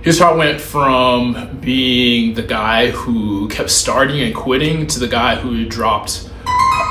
Here's how I went from being the guy who kept starting and quitting to the guy who dropped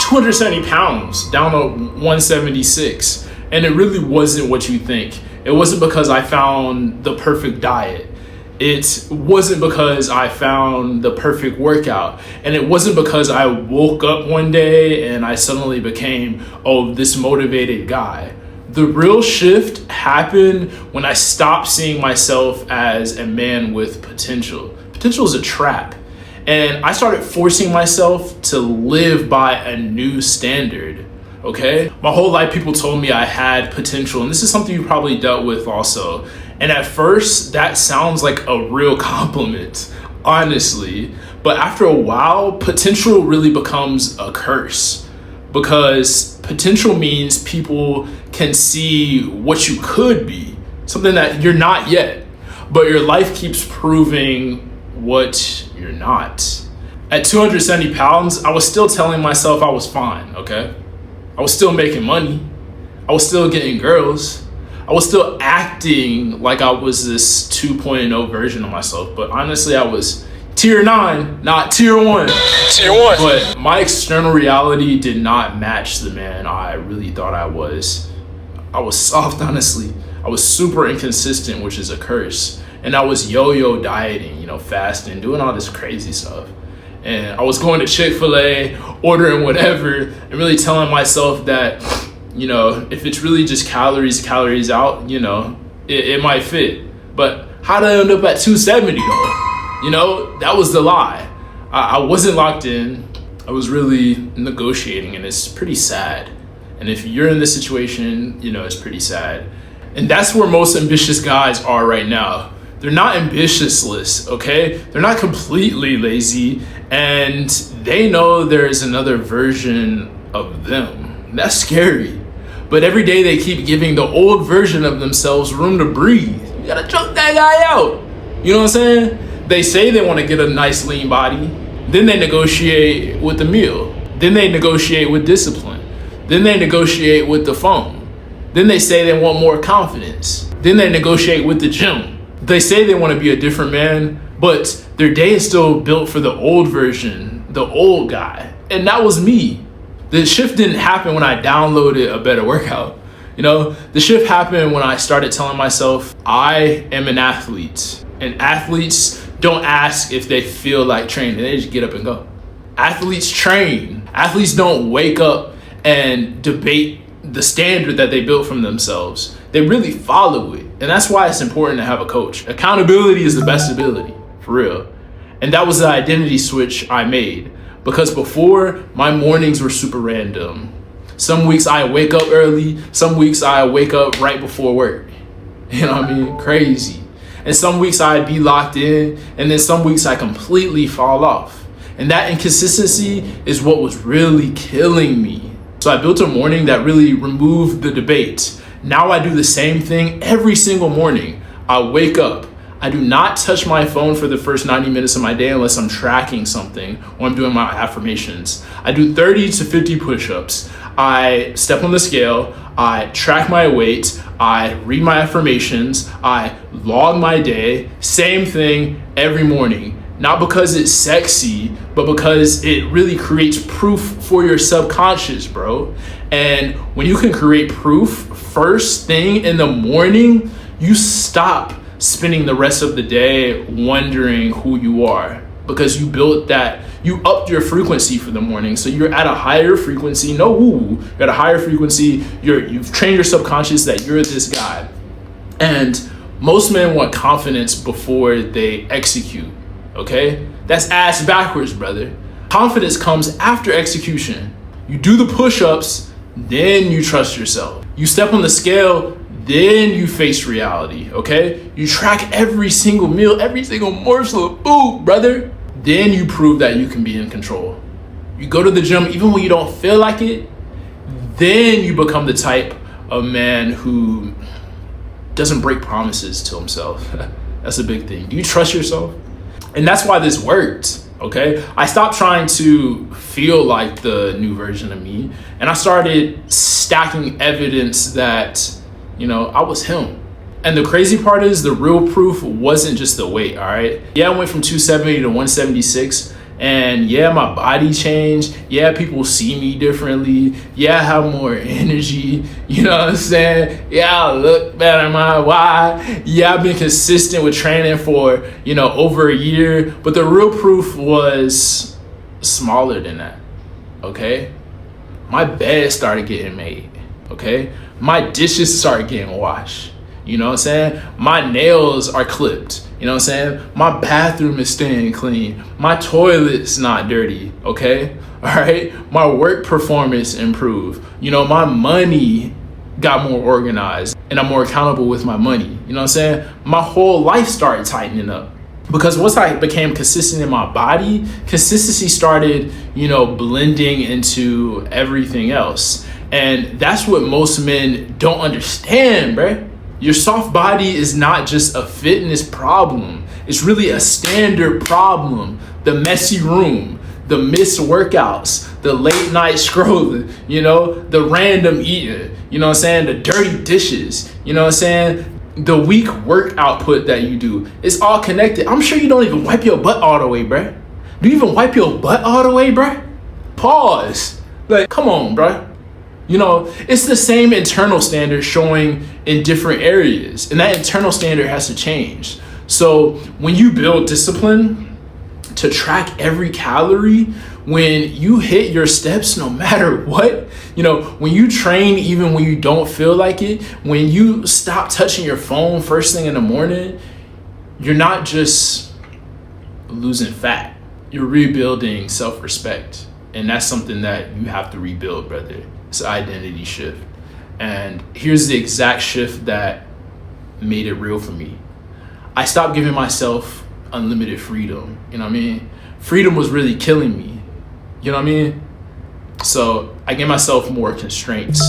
270 pounds down to 176. And it really wasn't what you think. It wasn't because I found the perfect diet. It wasn't because I found the perfect workout. And it wasn't because I woke up one day and I suddenly became, this motivated guy. The real shift happened when I stopped seeing myself as a man with potential. Potential is a trap. And I started forcing myself to live by a new standard, okay? My whole life, people told me I had potential. And this is something you probably dealt with also. And at first, that sounds like a real compliment, honestly. But after a while, potential really becomes a curse, because potential means people can see what you could be, something that you're not yet, but your life keeps proving what you're not. At 270 pounds, I was still telling myself I was fine, okay? I was still making money. I was still getting girls. I was still acting like I was this 2.0 version of myself, but honestly, I was tier 9, not tier 1. Tier 1. But my external reality did not match the man I really thought I was. I was soft, honestly. I was super inconsistent, which is a curse. And I was yo-yo dieting, fasting, doing all this crazy stuff. And I was going to Chick-fil-A, ordering whatever, and really telling myself that, if it's really just calories out, it might fit. But how did I end up at 270 though? That was the lie. I wasn't locked in. I was really negotiating, and it's pretty sad. And if you're in this situation, it's pretty sad. And that's where most ambitious guys are right now. They're not ambitiousless, okay? They're not completely lazy, and they know there is another version of them. That's scary. But every day they keep giving the old version of themselves room to breathe. You gotta choke that guy out. You know what I'm saying? They say they want to get a nice lean body. Then they negotiate with the meal. Then they negotiate with discipline. Then they negotiate with the phone. Then they say they want more confidence. Then they negotiate with the gym. They say they want to be a different man, but their day is still built for the old version, the old guy. And that was me. The shift didn't happen when I downloaded a better workout. The shift happened when I started telling myself, I am an athlete. And athletes don't ask if they feel like training. They just get up and go. Athletes train. Athletes don't wake up and debate the standard that they built from themselves. They really follow it. And that's why it's important to have a coach. Accountability is the best ability, for real. And that was the identity switch I made. Because before, my mornings were super random. Some weeks I wake up early. Some weeks I wake up right before work. You know what I mean? Crazy. And some weeks I'd be locked in. And then some weeks I completely fall off. And that inconsistency is what was really killing me. So I built a morning that really removed the debate. Now I do the same thing every single morning. I wake up. I do not touch my phone for the first 90 minutes of my day unless I'm tracking something or I'm doing my affirmations. I do 30 to 50 push-ups. I step on the scale. I track my weight. I read my affirmations. I log my day. Same thing every morning. Not because it's sexy, but because it really creates proof for your subconscious, bro. And when you can create proof first thing in the morning, you stop spending the rest of the day wondering who you are, because you built that, you upped your frequency for the morning. So you're at a higher frequency, no woo, you're at a higher frequency, you've trained your subconscious that you're this guy. And most men want confidence before they execute. Okay? That's ass backwards, brother. Confidence comes after execution. You do the push-ups, then you trust yourself. You step on the scale, then you face reality, okay? You track every single meal, every single morsel of food, brother. Then you prove that you can be in control. You go to the gym even when you don't feel like it, then you become the type of man who doesn't break promises to himself. That's a big thing. Do you trust yourself? And that's why this worked, okay? I stopped trying to feel like the new version of me, and I started stacking evidence that, I was him. And the crazy part is the real proof wasn't just the weight, all right? Yeah, I went from 270 to 176. And yeah, my body changed. Yeah, people see me differently. Yeah, I have more energy. You know what I'm saying? Yeah, I look better. Why? Yeah, I've been consistent with training for, over a year. But the real proof was smaller than that, okay? My bed started getting made, okay? My dishes started getting washed. You know what I'm saying? My nails are clipped. You know what I'm saying? My bathroom is staying clean. My toilet's not dirty, okay? All right? My work performance improved. My money got more organized and I'm more accountable with my money. You know what I'm saying? My whole life started tightening up. Because once I became consistent in my body, consistency started, blending into everything else. And that's what most men don't understand, bruh. Your soft body is not just a fitness problem. It's really a standard problem. The messy room, the missed workouts, the late night scrolling, the random eating, the dirty dishes, the weak work output that you do. It's all connected. I'm sure you don't even wipe your butt all the way, bruh. Do you even wipe your butt all the way, bruh? Pause. Like, come on, bruh. It's the same internal standard showing in different areas, and that internal standard has to change. So when you build discipline to track every calorie, when you hit your steps no matter what, when you train even when you don't feel like it, when you stop touching your phone first thing in the morning, you're not just losing fat, you're rebuilding self-respect. And that's something that you have to rebuild, brother. It's an identity shift. And here's the exact shift that made it real for me. I stopped giving myself unlimited freedom. You know what I mean? Freedom was really killing me. You know what I mean? So I gave myself more constraints.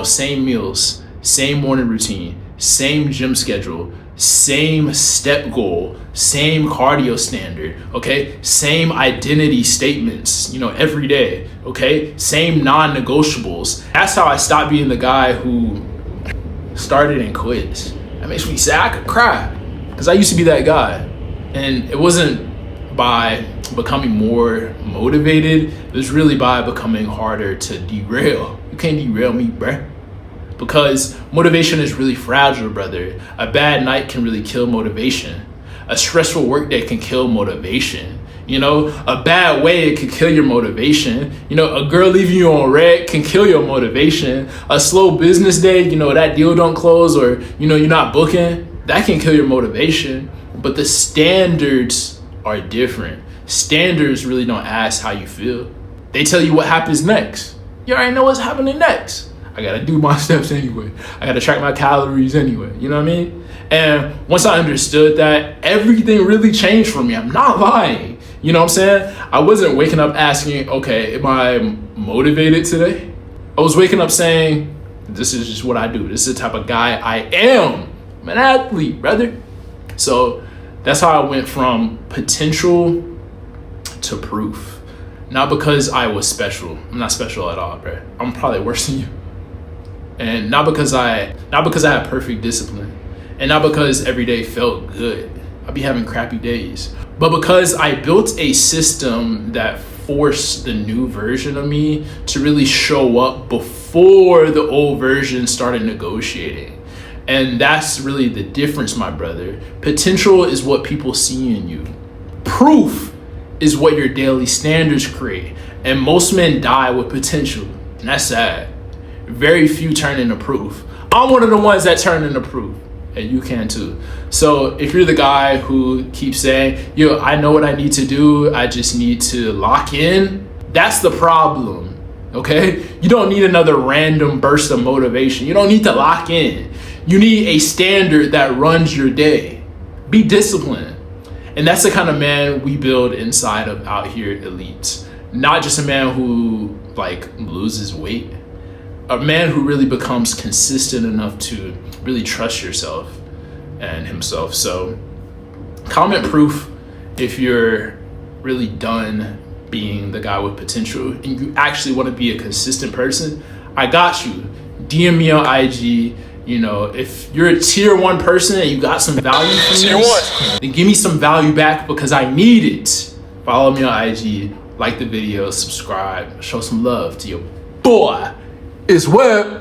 Same meals, same morning routine, same gym schedule, same step goal, same cardio standard, okay? Same identity statements, every day, okay? Same non-negotiables. That's how I stopped being the guy who started and quit. That makes me sad. I could cry because I used to be that guy. And it wasn't by becoming more motivated. It was really by becoming harder to derail. You can't derail me, bruh. Because motivation is really fragile, brother. A bad night can really kill motivation. A stressful workday can kill motivation. A bad way it can kill your motivation. A girl leaving you on red can kill your motivation. A slow business day, that deal don't close, or you're not booking, that can kill your motivation. But the standards are different. Standards really don't ask how you feel. They tell you what happens next. You already know what's happening next. I gotta do my steps anyway. I gotta track my calories anyway. You know what I mean? And once I understood that, everything really changed for me. I'm not lying. You know what I'm saying? I wasn't waking up asking, okay, am I motivated today? I was waking up saying, this is just what I do. This is the type of guy I am. I'm an athlete, brother. So that's how I went from potential to proof. Not because I was special. I'm not special at all, bro. I'm probably worse than you. And not because I had perfect discipline, and not because every day felt good. I'll be having crappy days, but because I built a system that forced the new version of me to really show up before the old version started negotiating. And that's really the difference, my brother. Potential is what people see in you. Proof is what your daily standards create. And most men die with potential, and that's sad. Very few turn into proof. I'm one of the ones that turn into proof, and you can too. So if you're the guy who keeps saying, yo, I know what I need to do, I just need to lock in, that's the problem, okay? You don't need another random burst of motivation. You don't need to lock in. You need a standard that runs your day. Be disciplined. And that's the kind of man we build inside of Out Here Elites. Not just a man who loses weight. A man who really becomes consistent enough to really trust yourself and himself. So comment proof if you're really done being the guy with potential and you actually want to be a consistent person. I got you. DM me on IG, You know, if you're a tier 1 person and you got some value from this, then give me some value back because I need it. Follow me on IG, like the video, subscribe, show some love to your boy. It's Webb.